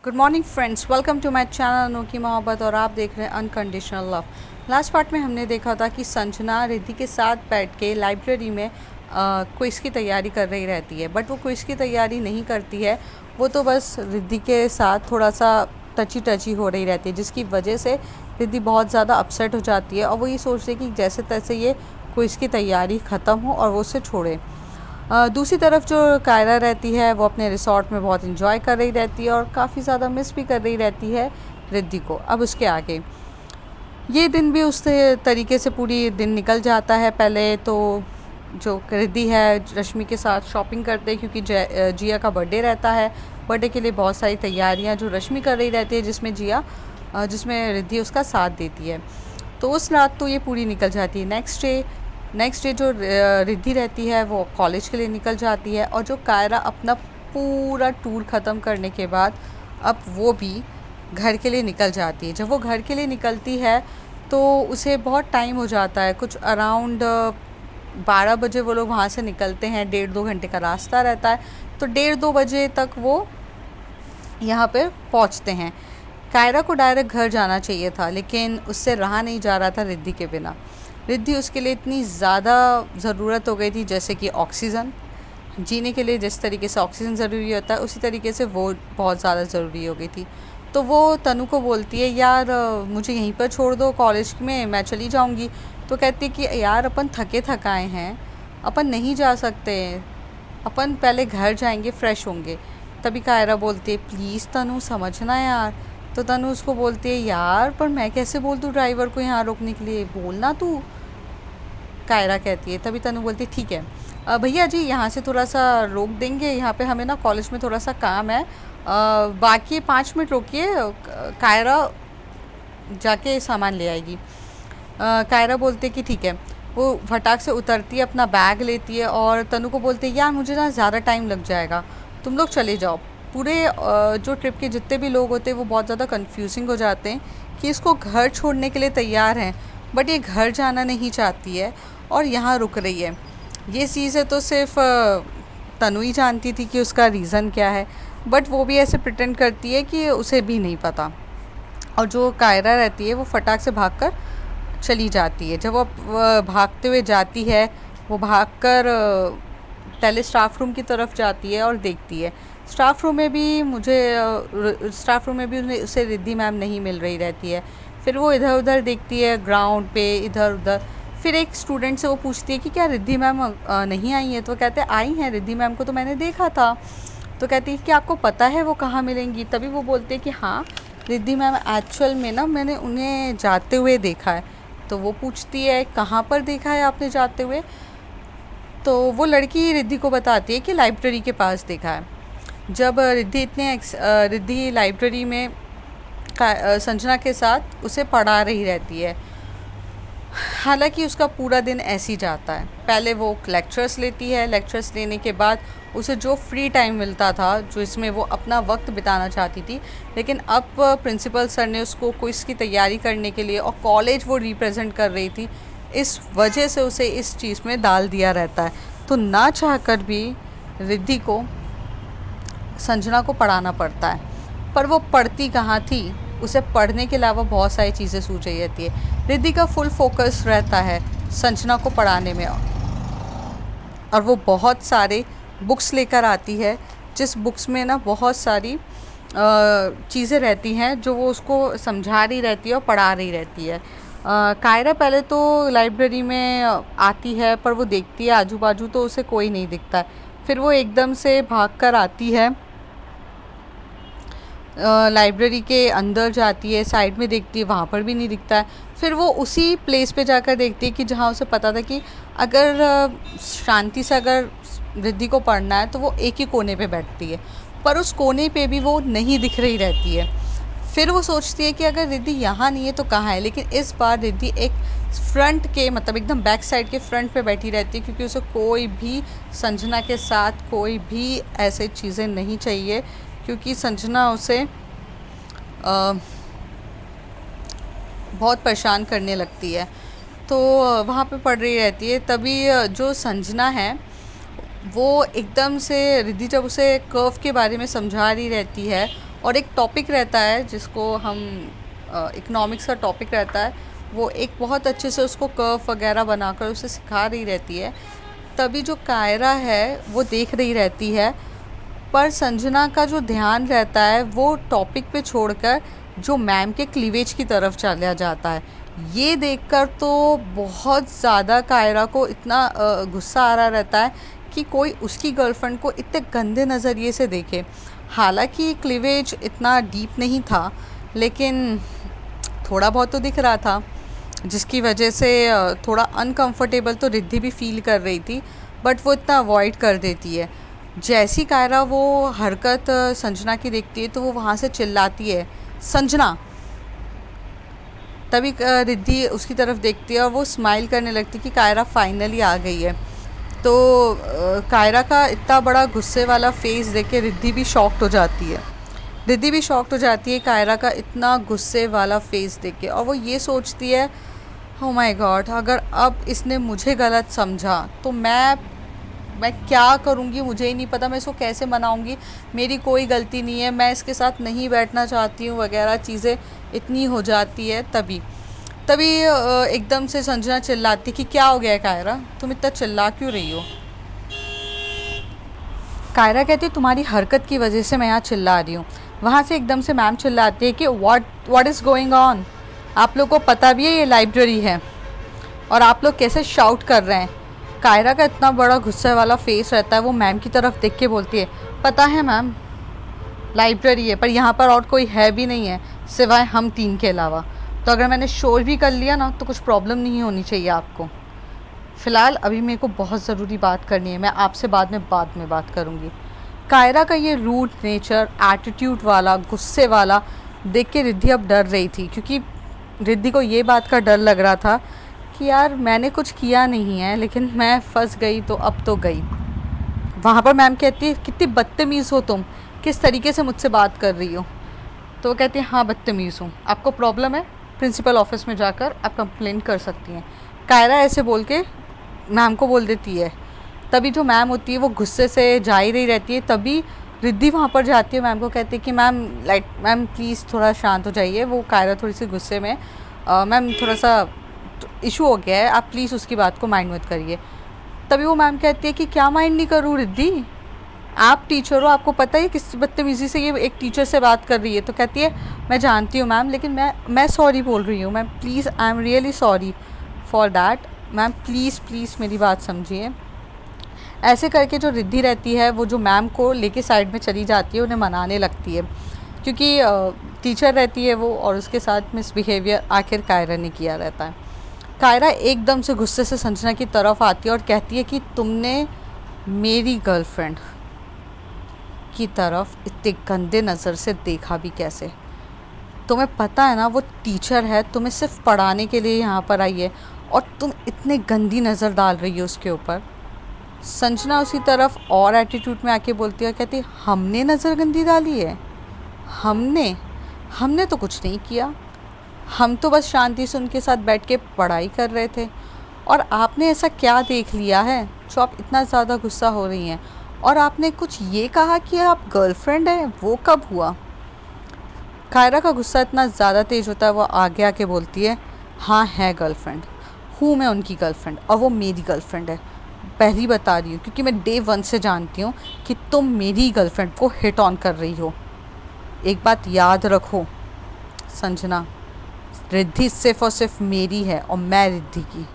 Good morning friends, welcome to my channel अनोखी मोहब्बत और आप देख रहे हैं अनकंडीशनल लव। लास्ट पार्ट में हमने देखा था कि संजना रिद्धि के साथ बैठ के लाइब्रेरी में क्विज़ की तैयारी कर रही रहती है, बट वो क्विज़ की तैयारी नहीं करती है। वो तो बस रिद्धि के साथ थोड़ा सा टची टची हो रही रहती है, जिसकी वजह से रिद्धि बहुत ज़्यादा अपसेट हो जाती है और वो ये सोच रही है कि जैसे तैसे ये क्विज़ की तैयारी ख़त्म हो और वो उसे छोड़े। दूसरी तरफ जो कायरा रहती है वो अपने रिसॉर्ट में बहुत इन्जॉय कर रही रहती है और काफ़ी ज़्यादा मिस भी कर रही रहती है रिद्धि को। अब उसके आगे ये दिन भी उस तरीके से पूरी दिन निकल जाता है। पहले तो जो रिद्धि है रश्मि के साथ शॉपिंग करते हैं, क्योंकि जिया का बर्थडे रहता है। बर्थडे के लिए बहुत सारी तैयारियां जो रश्मि कर रही रहती है, जिसमें रिद्धि उसका साथ देती है। तो उस रात तो ये पूरी निकल जाती है। नेक्स्ट डे जो रिद्धि रहती है वो कॉलेज के लिए निकल जाती है, और जो कायरा अपना पूरा टूर ख़त्म करने के बाद अब वो भी घर के लिए निकल जाती है। जब वो घर के लिए निकलती है तो उसे बहुत टाइम हो जाता है, कुछ अराउंड 12 बजे वो लोग वहाँ से निकलते हैं। 1.5-2 घंटे का रास्ता रहता है, तो 1:30-2 बजे तक वो यहाँ पे पहुँचते हैं। कायरा को डायरेक्ट घर जाना चाहिए था, लेकिन उससे रहा नहीं जा रहा था रिद्धि के बिना। रिद्धि उसके लिए इतनी ज़्यादा ज़रूरत हो गई थी, जैसे कि ऑक्सीजन। जीने के लिए जिस तरीके से ऑक्सीजन ज़रूरी होता है, उसी तरीके से वो बहुत ज़्यादा ज़रूरी हो गई थी। तो वो तनु को बोलती है, यार मुझे यहीं पर छोड़ दो, कॉलेज में मैं चली जाऊंगी। तो कहती है कि यार अपन थके थकाए हैं, अपन नहीं जा सकते, अपन पहले घर जाएंगे, फ्रेश होंगे। तभी कायरा बोलती है, प्लीज़ तनु समझना यार। तो तनु उसको बोलती है, यार पर मैं कैसे बोल दूँ ड्राइवर को यहाँ रोकने के लिए, बोलना तू। कायरा कहती है। तभी तनु बोलती है, ठीक है भैया जी, यहाँ से थोड़ा सा रोक देंगे, यहाँ पे हमें ना कॉलेज में थोड़ा सा काम है, बाकी 5 मिनट रोकिए, कायरा जाके सामान ले आएगी। कायरा बोलते कि ठीक है। वो फटाक से उतरती है, अपना बैग लेती है और तनु को बोलते है, यार मुझे ना ज़्यादा टाइम लग जाएगा, तुम लोग चले जाओ। पूरे जो ट्रिप के जितने भी लोग होते हैं वो बहुत ज़्यादा कंफ्यूजिंग हो जाते हैं कि इसको घर छोड़ने के लिए तैयार हैं, बट ये घर जाना नहीं चाहती है और यहाँ रुक रही है। ये चीज़ है तो सिर्फ तनु ही जानती थी कि उसका रीज़न क्या है, बट वो भी ऐसे प्रिटेंड करती है कि उसे भी नहीं पता। और जो कायरा रहती है वो फटाक से भागकर चली जाती है। जब वो भागते हुए जाती है, वो भागकर पहले स्टाफ रूम की तरफ जाती है और देखती है। स्टाफ रूम में भी उसे रिद्धि मैम नहीं मिल रही रहती है। फिर वो इधर उधर देखती है, ग्राउंड पे इधर उधर। फिर एक स्टूडेंट से वो पूछती है कि क्या रिद्धि मैम नहीं आई हैं? तो कहते हैं, आई हैं, रिद्धि मैम को तो मैंने देखा था। तो कहती है कि आपको पता है वो कहाँ मिलेंगी? तभी वो बोलते हैं कि हाँ, रिद्धि मैम एक्चुअल में ना मैंने उन्हें जाते हुए देखा है। तो वो पूछती है, कहाँ पर देखा है आपने जाते हुए? तो वो लड़की रिद्धि को बताती है कि लाइब्रेरी के पास देखा है। जब रिद्धि लाइब्रेरी में संजना के साथ उसे पढ़ा रही रहती है। हालांकि उसका पूरा दिन ऐसे ही जाता है। पहले वो लेक्चर्स लेती है, लेक्चर्स लेने के बाद उसे जो फ्री टाइम मिलता था, जो इसमें वो अपना वक्त बिताना चाहती थी, लेकिन अब प्रिंसिपल सर ने उसको क्विज़ की तैयारी करने के लिए, और कॉलेज वो रिप्रेजेंट कर रही थी, इस वजह से उसे इस चीज़ में डाल दिया रहता है। तो ना चाहकर भी रिद्धि को संजना को पढ़ाना पड़ता है। पर वो पढ़ती कहाँ थी, उसे पढ़ने के अलावा बहुत सारी चीज़ें सूझ रही रहती है। रिद्धि का फुल फोकस रहता है संजना को पढ़ाने में, और वो बहुत सारे बुक्स लेकर आती है, जिस बुक्स में ना बहुत सारी चीज़ें रहती हैं जो वो उसको समझा रही रहती है और पढ़ा रही रहती है। कायरा पहले तो लाइब्रेरी में आती है, पर वो देखती है आजू बाजू तो उसे कोई नहीं दिखता है। फिर वो एकदम से भाग कर आती है, लाइब्रेरी के अंदर जाती है, साइड में देखती है, वहाँ पर भी नहीं दिखता है। फिर वो उसी प्लेस पे जाकर देखती है कि जहाँ उसे पता था कि अगर शांति से अगर रिद्धि को पढ़ना है तो वो एक ही कोने पे बैठती है, पर उस कोने पे भी वो नहीं दिख रही रहती है। फिर वो सोचती है कि अगर रिद्धि यहाँ नहीं है तो कहाँ है, लेकिन इस बार रिद्धि एक फ्रंट के मतलब एकदम बैक साइड के फ्रंट पे बैठी रहती है, क्योंकि उसे कोई भी संजना के साथ कोई भी ऐसे चीज़ें नहीं चाहिए, क्योंकि संजना उसे बहुत परेशान करने लगती है। तो वहाँ पे पढ़ रही रहती है। तभी जो संजना है वो एकदम से, रिद्धि जब उसे कर्व के बारे में समझा रही रहती है और एक टॉपिक रहता है जिसको हम इकोनॉमिक्स का टॉपिक रहता है, वो एक बहुत अच्छे से उसको कर्व वगैरह बनाकर उसे सिखा रही रहती है। तभी जो कायरा है वो देख रही रहती है, पर संजना का जो ध्यान रहता है वो टॉपिक पे छोड़कर जो मैम के क्लीवेज की तरफ चला जाता है। ये देखकर तो बहुत ज़्यादा कायरा को इतना गुस्सा आ रहा रहता है कि कोई उसकी गर्लफ्रेंड को इतने गंदे नज़रिए से देखे। हालांकि क्लीवेज इतना डीप नहीं था, लेकिन थोड़ा बहुत तो दिख रहा था, जिसकी वजह से थोड़ा अनकंफर्टेबल तो रिद्धि भी फील कर रही थी, बट वो इतना अवॉइड कर देती है। जैसी कायरा वो हरकत संजना की देखती है तो वो वहाँ से चिल्लाती है, संजना। तभी रिद्धि उसकी तरफ देखती है और वो स्माइल करने लगती है कि कायरा फाइनली आ गई है। तो कायरा का इतना बड़ा गुस्से वाला फेस देख के रिद्धि भी शॉक्ड हो जाती है। रिद्धि भी शॉक्ड हो जाती है कायरा का इतना गुस्से वाला फेस देख के, और वो ये सोचती है, ओह माय गॉड, अगर अब इसने मुझे गलत समझा तो मैं क्या करूँगी मुझे ही नहीं पता। मैं इसको कैसे मनाऊँगी, मेरी कोई गलती नहीं है, मैं इसके साथ नहीं बैठना चाहती हूँ वगैरह चीज़ें इतनी हो जाती है। तभी तभी एकदम से संजना चिल्लाती कि क्या हो गया है कायरा, तुम इतना चिल्ला क्यों रही हो। कायरा कहती है तुम्हारी हरकत की वजह से मैं यहाँ चिल्ला रही हूँ। वहाँ से एकदम से मैम चिल्लाती है कि व्हाट इज़ गोइंग ऑन। आप लोग को पता भी है ये लाइब्रेरी है और आप लोग कैसे शाउट कर रहे हैं। कायरा का इतना बड़ा गुस्से वाला फेस रहता है, वो मैम की तरफ देख के बोलती है, पता है मैम लाइब्रेरी है, पर यहाँ पर और कोई है भी नहीं है सिवाय हम तीन के अलावा। तो अगर मैंने शोर भी कर लिया ना तो कुछ प्रॉब्लम नहीं होनी चाहिए आपको। फ़िलहाल अभी मेरे को बहुत ज़रूरी बात करनी है, मैं आपसे बाद में बात करूँगी। कायरा का ये रूड नेचर, एटीट्यूड वाला, गुस्से वाला देख के रिद्धि अब डर रही थी, क्योंकि रिद्धि को ये बात का डर लग रहा था कि यार मैंने कुछ किया नहीं है, लेकिन मैं फंस गई तो अब तो गई। वहाँ पर मैम कहती है, कितनी बदतमीज़ हो तुम, किस तरीके से मुझसे बात कर रही हो। तो वो कहती है, हाँ बदतमीज़ हूँ, आपको प्रॉब्लम है प्रिंसिपल ऑफिस में जाकर आप कंप्लेंट कर सकती हैं। कायरा ऐसे बोल के मैम को बोल देती है। तभी जो मैम होती है वो गुस्से से जा ही रही रहती है, तभी रिद्धि वहाँ पर जाती है, मैम को कहती है कि मैम प्लीज़ थोड़ा शांत हो जाइए, वो कायरा थोड़ी सी गुस्से में, मैम थोड़ा सा इशू हो गया है, आप प्लीज़ उसकी बात को माइंड मत करिए। तभी वो मैम कहती है कि क्या माइंड नहीं करूँ रिद्धि, आप टीचर हो, आपको पता है किस बदतमीज़ी से ये एक टीचर से बात कर रही है। तो कहती है, मैं जानती हूँ मैम, लेकिन मैं सॉरी बोल रही हूँ ma'am, please I am really sorry for that ma'am, please मेरी बात समझिए। ऐसे करके जो रिद्धि रहती है वो जो मैम को लेके साइड में चली जाती है, उन्हें मनाने लगती है, क्योंकि टीचर रहती है वो, और उसके साथ मिसबिहेवियर आखिर कायरा ने किया रहता है। कायरा एकदम से गुस्से से संजना की तरफ आती है और कहती है कि तुमने मेरी गर्लफ्रेंड की तरफ इतने गंदे नज़र से देखा भी कैसे। तुम्हें पता है ना वो टीचर है, तुम्हें सिर्फ पढ़ाने के लिए यहाँ पर आई है, और तुम इतने गंदी नज़र डाल रही हो उसके ऊपर। संजना उसी तरफ और एटीट्यूड में आके बोलती है, कहती हमने नज़र गंदी डाली है, हमने हमने तो कुछ नहीं किया, हम तो बस शांति से उनके साथ बैठ के पढ़ाई कर रहे थे, और आपने ऐसा क्या देख लिया है जो आप इतना ज़्यादा गुस्सा हो रही हैं। और आपने कुछ ये कहा कि आप गर्लफ्रेंड है, वो कब हुआ। कायरा का गुस्सा इतना ज़्यादा तेज़ होता है, वो आगे आके बोलती है, हाँ है गर्लफ्रेंड, हूँ मैं उनकी गर्लफ्रेंड, और वो मेरी गर्लफ्रेंड है। पहली बता रही हूँ क्योंकि मैं डे वन से जानती हूँ कि तुम मेरी गर्लफ्रेंड को हिट ऑन कर रही हो। एक बात याद रखो संजना, रिद्धि सिर्फ और सिर्फ मेरी है और मैं रिद्धि की,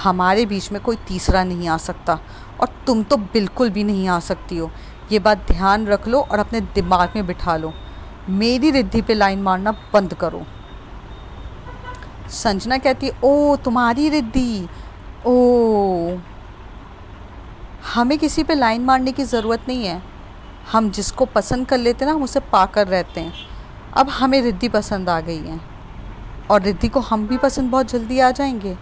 हमारे बीच में कोई तीसरा नहीं आ सकता, और तुम तो बिल्कुल भी नहीं आ सकती हो। ये बात ध्यान रख लो और अपने दिमाग में बिठा लो, मेरी रिद्धि पे लाइन मारना बंद करो। संजना कहती है, ओ तुम्हारी रिद्धि, ओ हमें किसी पे लाइन मारने की ज़रूरत नहीं है, हम जिसको पसंद कर लेते हैं ना हम उसे पाकर रहते हैं। अब हमें रिद्धि पसंद आ गई है, और रिद्धि को हम भी पसंद बहुत जल्दी आ जाएंगे।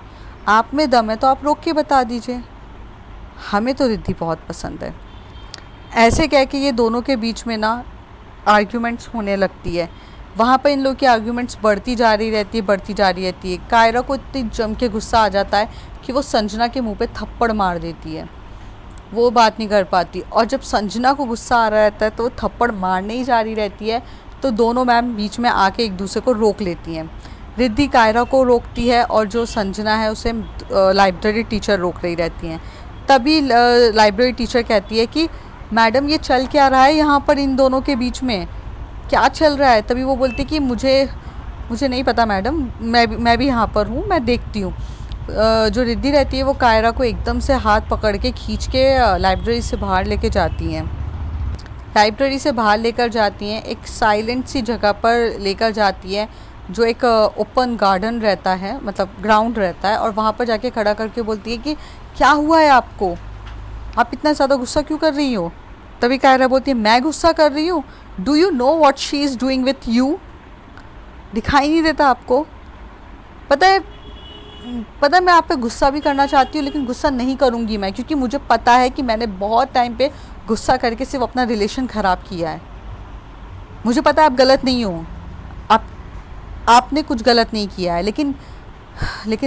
आप में दम है तो आप रोक के बता दीजिए, हमें तो रिद्धि बहुत पसंद है। ऐसे कह के ये दोनों के बीच में ना आर्ग्यूमेंट्स होने लगती है। वहाँ पर इन लोग की आर्ग्यूमेंट्स बढ़ती जा रही रहती है, बढ़ती जा रही रहती है। कायरा को इतनी जम के गुस्सा आ जाता है कि वो संजना के मुंह पे थप्पड़ मार देती है। वो बात नहीं कर पाती। और जब संजना को गुस्सा आ रहा रहता है तो वो थप्पड़ मारने ही जा रही रहती है, तो दोनों मैम बीच में आके एक दूसरे को रोक लेती हैं। रिद्धि कायरा को रोकती है और जो संजना है उसे लाइब्रेरी टीचर रोक रही रहती हैं। तभी लाइब्रेरी टीचर कहती है कि मैडम ये चल क्या रहा है यहाँ पर इन दोनों के बीच में, क्या चल रहा है। तभी वो बोलती कि मुझे मुझे नहीं पता मैडम, मैं भी यहाँ पर हूँ, मैं देखती हूँ। जो रिद्धि रहती है वो कायरा को एकदम से हाथ पकड़ के खींच के लाइब्रेरी से बाहर लेके जाती हैं। लाइब्रेरी से बाहर लेकर जाती हैं, एक साइलेंट सी जगह पर लेकर जाती है, जो एक ओपन गार्डन रहता है, मतलब ग्राउंड रहता है, और वहाँ पर जाके खड़ा करके बोलती है कि क्या हुआ है आपको, आप इतना ज़्यादा गुस्सा क्यों कर रही हो। तभी कायरा बोलती है मैं गुस्सा कर रही हूँ, do you know what she is doing with you, दिखाई नहीं देता आपको। पता है मैं आप पे गुस्सा भी करना चाहती हूँ, लेकिन गुस्सा नहीं करूँगी मैं, क्योंकि मुझे पता है कि मैंने बहुत टाइम पे गुस्सा करके सिर्फ अपना रिलेशन ख़राब किया है। मुझे पता है आप गलत नहीं हो, आप आपने कुछ गलत नहीं किया है, लेकिन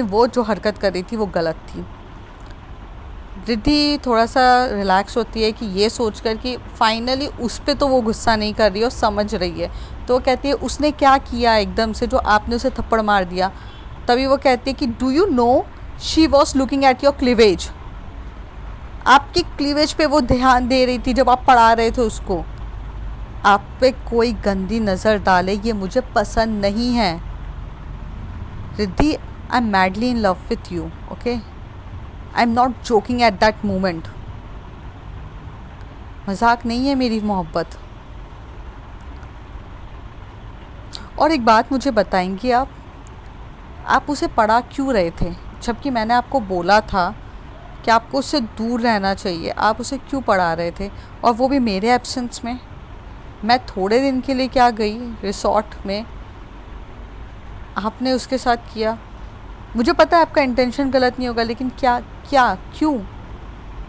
वो जो हरकत कर रही थी वो गलत थी। रिद्धि थोड़ा सा रिलैक्स होती है कि ये सोचकर कि फाइनली उस पर तो वो गुस्सा नहीं कर रही है और समझ रही है। तो वो कहती है उसने क्या किया एकदम से जो आपने उसे थप्पड़ मार दिया। तभी वो कहती है कि do you know she was looking at your cleavage, आपकी क्लीवेज पे वो ध्यान दे रही थी जब आप पढ़ा रहे थे उसको। आप पे कोई गंदी नज़र डाले ये मुझे पसंद नहीं है। Riddhi, I am madly in love with you, okay, I am not joking at that moment. मजाक नहीं है मेरी मोहब्बत। और एक बात मुझे बताएंगी आप उसे पढ़ा क्यों रहे थे, जबकि मैंने आपको बोला था कि आपको उससे दूर रहना चाहिए, आप उसे क्यों पढ़ा रहे थे, और वो भी मेरे एब्सेंस में। मैं थोड़े दिन के लिए क्या गई रिसोर्ट में, आपने उसके साथ किया। मुझे पता है आपका इंटेंशन गलत नहीं होगा, लेकिन क्या क्या क्यों।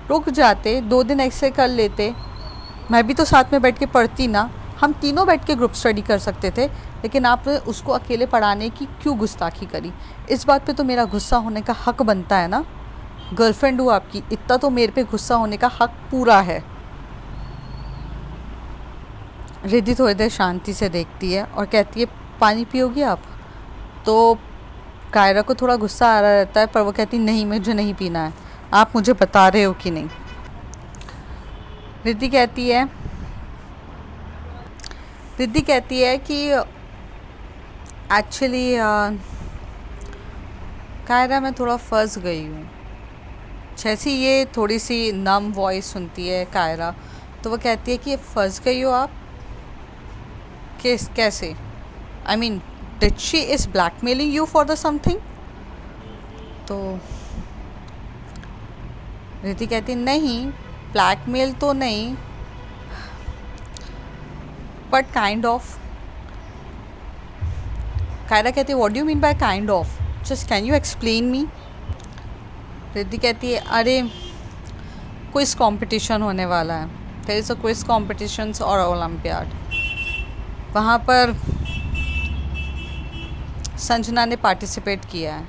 रुक जाते 2 दिन ऐसे कर लेते, मैं भी तो साथ में बैठ के पढ़ती ना, हम तीनों बैठ के ग्रुप स्टडी कर सकते थे। लेकिन आपने उसको अकेले पढ़ाने की क्यों गुस्ताखी करी। इस बात पे तो मेरा गुस्सा होने का हक बनता है ना, गर्लफ्रेंड हूँ आपकी, इतना तो मेरे पे गुस्सा होने का हक पूरा है। रिद्धि थोड़ी देर शांति से देखती है और कहती है पानी पियोगी आप। तो कायरा को थोड़ा गुस्सा आ रहा रहता है, पर वो कहती नहीं मुझे नहीं पीना है, आप मुझे बता रहे हो कि नहीं। रिद्धि कहती है कि एक्चुअली कायरा मैं थोड़ा फंस गई हूँ। जैसी ये थोड़ी सी नम वॉइस सुनती है कायरा, तो वो कहती है कि फंस गई हो आप, कैसे, I mean did she is blackmailing you for the something. तो रिद्धि कहती नहीं, ब्लैकमेल तो नहीं, बट काइंड ऑफ। कायरा कहती है what do you mean by kind of, just can you explain me. Riddhi कहती है अरे क्विज कंपटीशन होने वाला है, there is a quiz competitions और ओलंपियाड। वहाँ पर संजना ने पार्टिसिपेट किया है,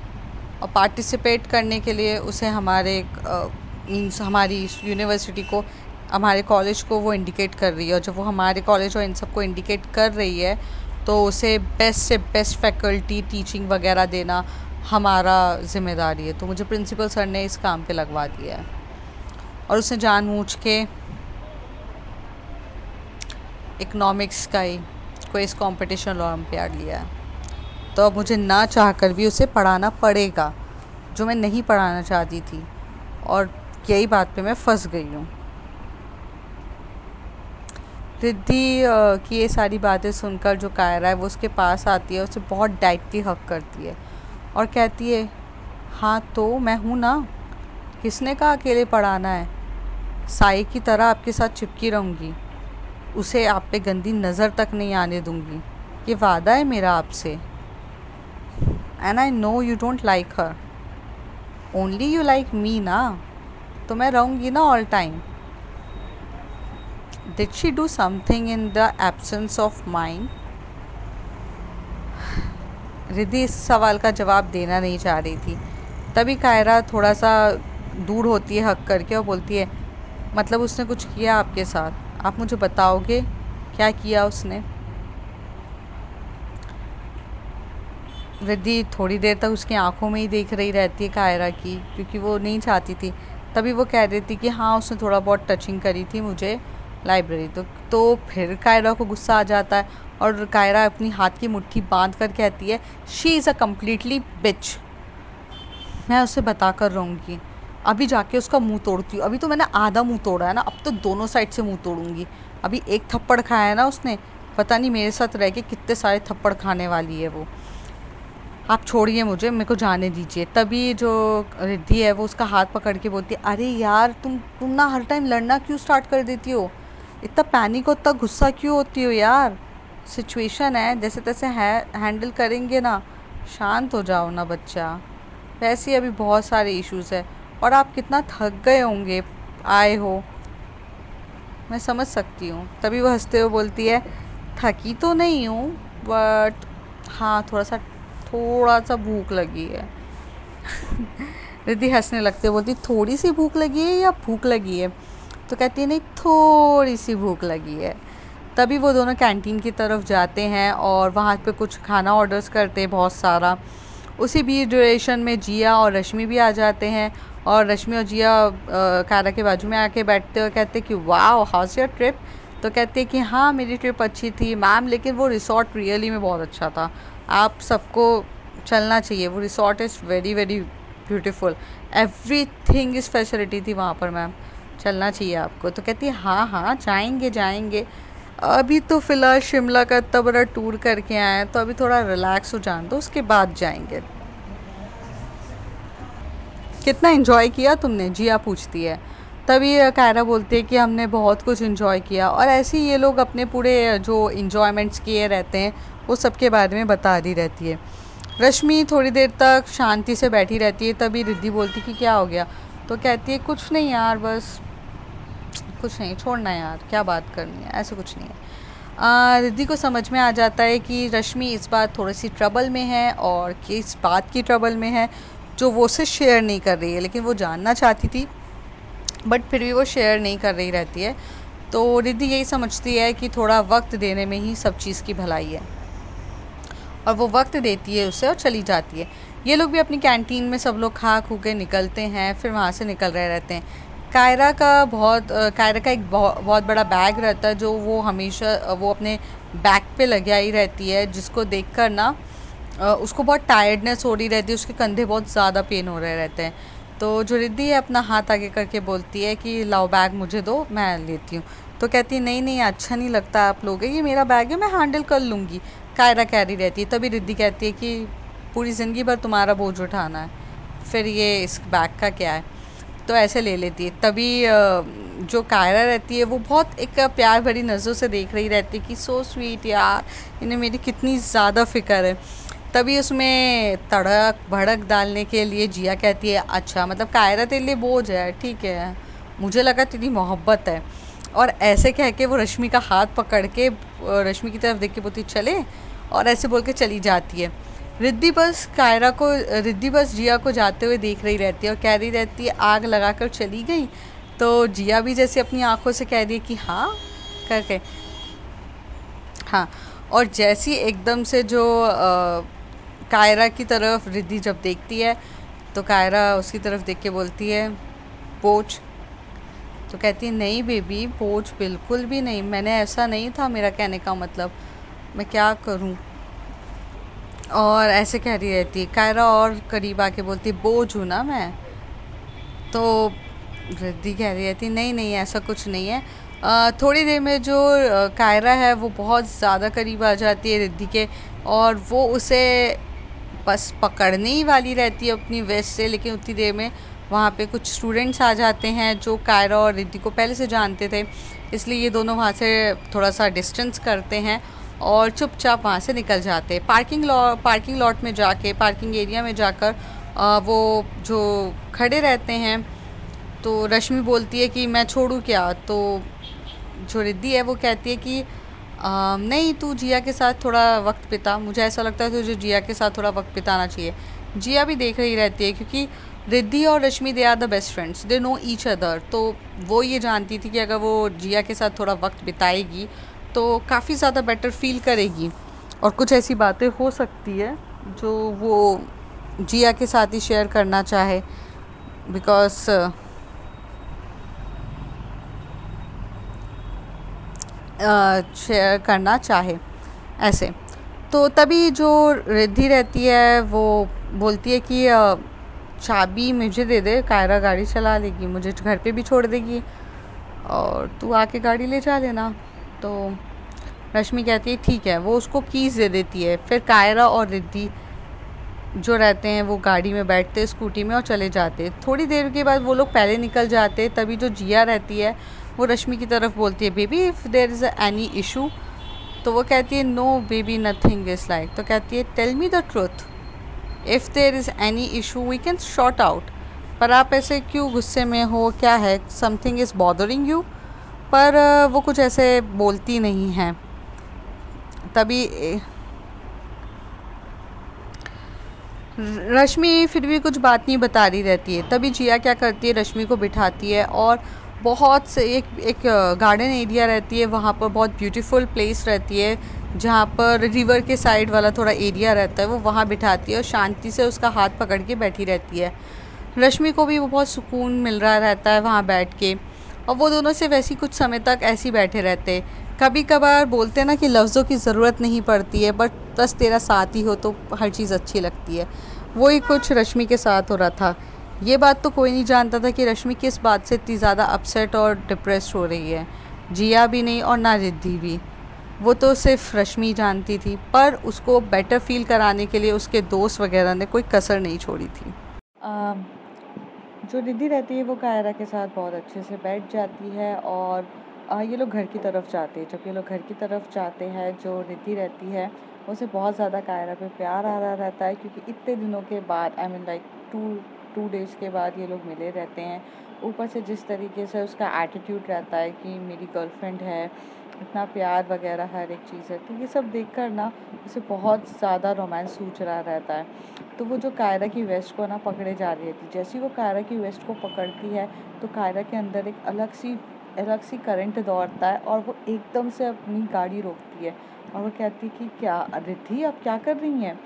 और पार्टिसिपेट करने के लिए उसे हमारे मीन्स हमारी यूनिवर्सिटी को, हमारे कॉलेज को वो इंडिकेट कर रही है। और जब वो हमारे कॉलेज और इन सबको इंडिकेट कर रही है तो उसे बेस्ट से बेस्ट फैकल्टी टीचिंग वगैरह देना हमारा ज़िम्मेदारी है। तो मुझे प्रिंसिपल सर ने इस काम पे लगवा दिया है, और उसने जानबूझ के इकोनॉमिक्स का ही क्विज कंपटीशन ओलंपियाड लिया है। तो अब मुझे ना चाह कर भी उसे पढ़ाना पड़ेगा, जो मैं नहीं पढ़ाना चाहती थी, और यही बात पे मैं फंस गई हूँ। रिद्धि की ये सारी बातें सुनकर जो कायरा है वो उसके पास आती है, उसे बहुत डाइटली हक करती है और कहती है हाँ तो मैं हूँ ना, किसने कहा अकेले पढ़ाना है, साई की तरह आपके साथ चिपकी रहूँगी, उसे आप पे गंदी नज़र तक नहीं आने दूँगी, ये वादा है मेरा आपसे। And I know you don't like her, only you like me ना, तो मैं रहूँगी ना all time. Did she do something in the absence of mind. Riddhi इस सवाल का जवाब देना नहीं चाह रही थी। तभी कायरा थोड़ा सा दूर होती है हक करके और बोलती है मतलब उसने कुछ किया आपके साथ? आप मुझे बताओगे क्या किया उसने? रिद्धि थोड़ी देर तक उसकी आंखों में ही देख रही रहती है कायरा की, क्योंकि वो नहीं चाहती थी। तभी वो कह रही थी कि हाँ उसने थोड़ा बहुत टचिंग करी थी मुझे लाइब्रेरी। तो फिर कायरा को गुस्सा आ जाता है और कायरा अपनी हाथ की मुट्ठी बांध कर कहती है, शी इज़ अ कम्प्लीटली बिच। मैं उसे बता कर रहूँगी, अभी जाके उसका मुंह तोड़ती हूँ। अभी तो मैंने आधा मुंह तोड़ा है ना, अब तो दोनों साइड से मुंह तोड़ूंगी। अभी एक थप्पड़ खाया है ना उसने, पता नहीं मेरे साथ रह के कितने सारे थप्पड़ खाने वाली है वो। आप छोड़िए मुझे, मेरे को जाने दीजिए। तभी जो रिद्धि है वो उसका हाथ पकड़ के बोलती है, अरे यार तुम ना हर टाइम लड़ना क्यों स्टार्ट कर देती हो? इतना पैनिक हो, इतना गुस्सा क्यों होती हो यार? सिचुएशन है, जैसे तैसे है, हैंडल करेंगे ना। शांत हो जाओ ना बच्चा। वैसे ही अभी बहुत सारे इश्यूज़ है और आप कितना थक गए होंगे, आए हो, मैं समझ सकती हूँ। तभी वो हंसते हुए बोलती है, थकी तो नहीं हूँ, बट हाँ थोड़ा सा भूख लगी है। रिद्धि हंसने लगते बोलती, थोड़ी सी भूख लगी है या भूख लगी है? तो कहती है, नहीं थोड़ी सी भूख लगी है। तभी वो दोनों कैंटीन की तरफ जाते हैं और वहाँ पे कुछ खाना ऑर्डर्स करते हैं बहुत सारा। उसी बीच ड्यूरेशन में जिया और रश्मि भी आ जाते हैं और रश्मि और जिया कायरा के बाजू में आके बैठते और कहते कि वाह हाउस योर ट्रिप? तो कहते हैं कि हाँ मेरी ट्रिप अच्छी थी मैम, लेकिन वो रिसोर्ट रियली में बहुत अच्छा था, आप सबको चलना चाहिए। वो resort is very very beautiful, every thing is facility थी वहाँ पर मैम, चलना चाहिए आपको। तो कहती है हाँ हाँ जाएंगे जाएंगे, अभी तो फ़िलहाल शिमला का इतना बड़ा टूर करके आए हैं, तो अभी थोड़ा रिलैक्स हो जान दो, उसके बाद जाएंगे। कितना इन्जॉय किया तुमने? जिया पूछती है। तभी कायरा बोलती है कि हमने बहुत कुछ इन्जॉय किया। और ऐसे ही ये लोग अपने पूरे जो इन्जॉयमेंट्स किए रहते हैं वो सबके बारे में बता रही रहती है। रश्मि थोड़ी देर तक शांति से बैठी रहती है। तभी रिद्धि बोलती कि क्या हो गया? तो कहती है कुछ नहीं यार, बस कुछ नहीं, छोड़ना यार, क्या बात करनी है, ऐसा कुछ नहीं है। रिद्धि को समझ में आ जाता है कि रश्मि इस बार थोड़ी सी ट्रबल में है और किस बात की ट्रबल में है जो वो उसे शेयर नहीं कर रही है, लेकिन वो जानना चाहती थी बट फिर भी वो शेयर नहीं कर रही रहती है। तो रिद्धि यही समझती है कि थोड़ा वक्त देने में ही सब चीज़ की भलाई है और वो वक्त देती है उसे और चली जाती है। ये लोग भी अपनी कैंटीन में सब लोग खा खू के निकलते हैं, फिर वहाँ से निकल रहे रहते हैं। कायरा का एक बहुत बड़ा बैग रहता है जो वो हमेशा वो अपने बैक पे लगाई रहती है, जिसको देखकर ना उसको बहुत टायर्डनेस हो रही रहती है, उसके कंधे बहुत ज़्यादा पेन हो रहे रहते हैं। तो जो रिद्धि है अपना हाथ आगे करके बोलती है कि लाओ बैग मुझे दो, मैं लेती हूँ। तो कहती है नहीं नहीं अच्छा नहीं लगता आप लोग, ये मेरा बैग है, मैं हैंडल कर लूँगी। कायरा कह रही रहती है। तभी रिद्धि कहती है कि पूरी ज़िंदगी भर तुम्हारा बोझ उठाना है, फिर ये इस बैग का क्या है? तो ऐसे ले लेती है। तभी जो कायरा रहती है वो बहुत एक प्यार भरी नज़रों से देख रही रहती है कि सो स्वीट यार, इन्हें मेरी कितनी ज़्यादा फ़िक्र है। तभी उसमें तड़क भड़क डालने के लिए जिया कहती है, अच्छा मतलब कायरा तेरे लिए बोझ है, ठीक है, मुझे लगा तेरी मोहब्बत है। और ऐसे कह के वो रश्मि का हाथ पकड़ के रश्मि की तरफ देख के बोलती चले, और ऐसे बोल के चली जाती है। रिद्धि बस जिया को जाते हुए देख रही रहती है और कह रही रहती है आग लगा कर चली गई। तो जिया भी जैसे अपनी आंखों से कह रही है कि हाँ करके, हाँ। और जैसी एकदम से जो कायरा की तरफ रिद्धि जब देखती है तो कायरा उसकी तरफ देख के बोलती है पोच। तो कहती है नहीं बेबी, पोच बिल्कुल भी नहीं, मैंने ऐसा नहीं था, मेरा कहने का मतलब, मैं क्या करूं? और ऐसे कह रही रहती है कायरा और करीब आके बोलती है बोझ हूँ ना मैं। तो रिद्धि कह रही रहती नहीं नहीं ऐसा कुछ नहीं है। थोड़ी देर में जो कायरा है वो बहुत ज़्यादा करीब आ जाती है रिद्धि के, और वो उसे बस पकड़ने ही वाली रहती है अपनी वेस्ट से, लेकिन उतनी देर में वहाँ पे कुछ स्टूडेंट्स आ जाते हैं जो कायरा और रिद्धि को पहले से जानते थे, इसलिए ये दोनों वहाँ से थोड़ा सा डिस्टेंस करते हैं और चुपचाप वहाँ से निकल जाते हैं। पार्किंग लॉट में जाके, पार्किंग एरिया में जाकर वो जो खड़े रहते हैं, तो रश्मि बोलती है कि मैं छोड़ूं क्या? तो जो रिद्धि है वो कहती है कि नहीं तू जिया के साथ थोड़ा वक्त बिता, मुझे ऐसा लगता है तुझे जिया के साथ थोड़ा वक्त बिताना चाहिए। जिया भी देख रही रहती है क्योंकि रिद्धि और Rashmi they are the best friends, they know each other. तो वो ये जानती थी कि अगर वो जिया के साथ थोड़ा वक्त बिताएगी तो काफ़ी ज़्यादा बेटर फील करेगी और कुछ ऐसी बातें हो सकती है जो वो जिया के साथ ही शेयर करना चाहे, बिकॉज शेयर करना चाहे ऐसे। तो तभी जो रिद्धि रहती है वो बोलती है कि चाबी मुझे दे दे, कायरा गाड़ी चला लेगी, मुझे घर पे भी छोड़ देगी और तू आके गाड़ी ले जा लेना। तो रश्मि कहती है ठीक है, वो उसको कीज़ दे देती है। फिर कायरा और रिद्धि जो रहते हैं वो गाड़ी में बैठते स्कूटी में और चले जाते। थोड़ी देर के बाद वो लोग पहले निकल जाते, तभी जो जिया रहती है वो रश्मि की तरफ बोलती है baby if there is any issue. तो वो कहती है no baby nothing is like. तो कहती है tell me the truth, if there is any issue we can sort out. पर आप ऐसे क्यों गुस्से में हो, क्या है, समथिंग इज़ बॉदरिंग यू। पर वो कुछ ऐसे बोलती नहीं है। तभी रश्मि फिर भी कुछ बात नहीं बता रही रहती है। तभी जिया क्या करती है, रश्मि को बिठाती है और बहुत से एक गार्डन एरिया रहती है, वहाँ पर बहुत ब्यूटीफुल प्लेस रहती है जहाँ पर रिवर के साइड वाला थोड़ा एरिया रहता है, वो वहाँ बिठाती है और शांति से उसका हाथ पकड़ के बैठी रहती है। रश्मि को भी वो बहुत सुकून मिल रहा रहता है वहाँ बैठ के, और वो दोनों से वैसे कुछ समय तक ऐसे ही बैठे रहते। कभी कभार बोलते ना कि लफ्ज़ों की ज़रूरत नहीं पड़ती है, बट बस तेरा साथ ही हो तो हर चीज़ अच्छी लगती है। वही कुछ रश्मि के साथ हो रहा था। ये बात तो कोई नहीं जानता था कि रश्मि किस बात से इतनी ज़्यादा अपसेट और डिप्रेस्ड हो रही है, जिया भी नहीं और ना रिद्धि भी। वो तो सिर्फ रश्मि जानती थी, पर उसको बेटर फील कराने के लिए उसके दोस्त वगैरह ने कोई कसर नहीं छोड़ी थी। जो रिद्धि रहती है वो कायरा के साथ बहुत अच्छे से बैठ जाती है और ये लोग घर की तरफ जाते हैं। जब ये लोग घर की तरफ जाते हैं, जो रिद्धि रहती है उसे बहुत ज़्यादा कायरा पे प्यार आ रहा रहता है, क्योंकि इतने दिनों के बाद, I mean like two days के बाद ये लोग मिले रहते हैं। ऊपर से जिस तरीके से उसका एटीट्यूड रहता है कि मेरी गर्लफ्रेंड है, इतना प्यार वगैरह हर एक चीज़ है, तो ये सब देखकर ना उसे बहुत ज़्यादा रोमांस सूझ रहा रहता है। तो वो जो कायरा की वेस्ट को ना पकड़े जा रही थी, जैसे ही वो कायरा की वेस्ट को पकड़ती है तो कायरा के अंदर एक अलग सी करंट दौड़ता है और वो एकदम से अपनी गाड़ी रोकती है और वो कहती है कि क्या रिद्धि आप क्या कर रही हैं।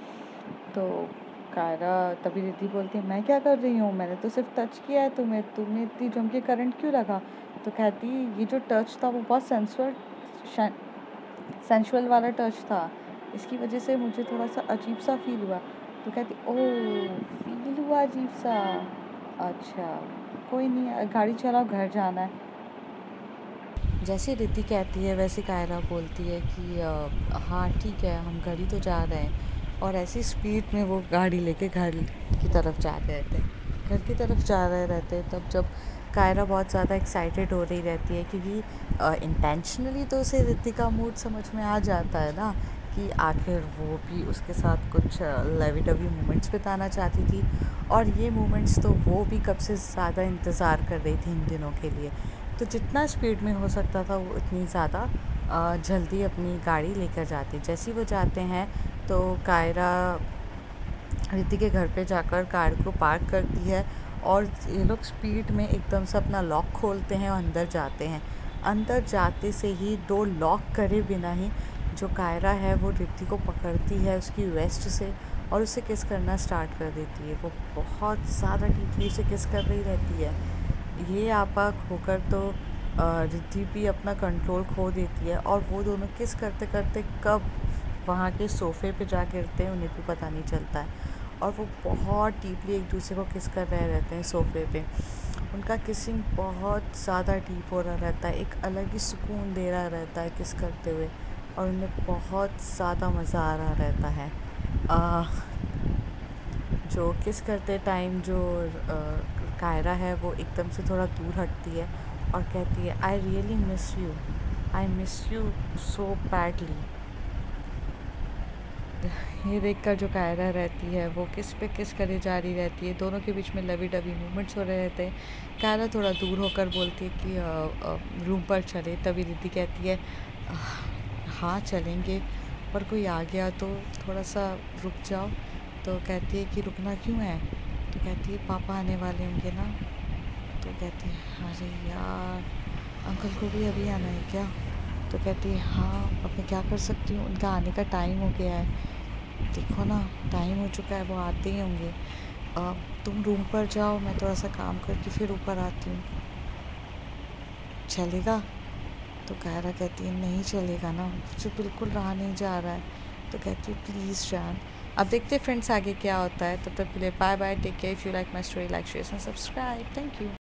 तो कायरा तभी रिद्धि बोलती है मैं क्या कर रही हूँ, मैंने तो सिर्फ टच किया है तुम्हें इतनी जम के करंट क्यों लगा। तो कहती है ये जो टच था वो बहुत सेंसुअल वाला टच था, इसकी वजह से मुझे थोड़ा सा अजीब सा फील हुआ। तो कहती ओह फील हुआ अजीब सा, अच्छा कोई नहीं, गाड़ी चलाओ घर जाना है। जैसे रिद्धि कहती है वैसे कायरा बोलती है कि हाँ ठीक है हम घर ही तो जा रहे हैं, और ऐसी स्पीड में वो गाड़ी लेके घर की तरफ जा रहे रहते हैं, घर की तरफ जा रहे रहते हैं। तब जब कायरा बहुत ज़्यादा एक्साइटेड हो रही रहती है, क्योंकि इंटेंशनली तो उसे रिद्धि का मूड समझ में आ जाता है ना कि आखिर वो भी उसके साथ कुछ लवी डवी मोमेंट्स बिताना चाहती थी, और ये मोमेंट्स तो वो भी कब से ज़्यादा इंतज़ार कर रही थी इन दिनों के लिए। तो जितना स्पीड में हो सकता था वो उतनी ज़्यादा जल्दी अपनी गाड़ी लेकर जाती। जैसे ही वो जाते हैं तो कायरा रिद्धि के घर पे जाकर कार को पार्क करती है और ये लोग स्पीड में एकदम से अपना लॉक खोलते हैं और अंदर जाते हैं। अंदर जाते से ही डोर लॉक करे बिना ही जो कायरा है वो रिद्धि को पकड़ती है उसकी वेस्ट से और उसे किस करना स्टार्ट कर देती है। वो बहुत ज़्यादा डीपली उसे किस कर रही रहती है। ये आपा खोकर तो रिद्धि भी अपना कंट्रोल खो देती है और वो दोनों किस करते करते कब वहाँ के सोफ़े पे जा गिरते हैं उन्हें भी पता नहीं चलता है, और वो बहुत डीपली एक दूसरे को किस कर रहे रहते हैं सोफ़े पे। उनका किसिंग बहुत ज़्यादा डीप हो रहा रहता है, एक अलग ही सुकून दे रहा रहता है किस करते हुए, और उन्हें बहुत ज़्यादा मज़ा आ रहा रहता है। जो किस करते टाइम जो कायरा है वो एकदम से थोड़ा दूर हटती है और कहती है I really miss you, I miss you so badly. ये देखकर जो कायरा रहती है वो किस पे किस करे जा रही रहती है, दोनों के बीच में लवी डवी मूवमेंट्स हो रहे रहते हैं। कायरा थोड़ा दूर होकर बोलती है कि रूम पर चले। तभी रिद्धि कहती है हाँ चलेंगे, पर कोई आ गया तो थोड़ा सा रुक जाओ। तो कहती है कि रुकना क्यों है? तो कहती है पापा आने वाले होंगे ना। तो कहती है अरे यार, अंकल को भी अभी आना है क्या? तो कहती है हाँ, अब मैं क्या कर सकती हूँ, उनका आने का टाइम हो गया है। देखो ना, टाइम हो चुका है, वो आते ही होंगे। तुम रूम पर जाओ, मैं थोड़ा सा काम करके फिर ऊपर आती हूँ, चलेगा? तो कायरा कहती है नहीं चलेगा ना, मुझे बिल्कुल रहा नहीं जा रहा है। तो कहती है प्लीज़ जान। अब देखते हैं फ्रेंड्स आगे क्या होता है। तब तक के लिए bye bye, take care. If you like my story, like share and subscribe. Thank you.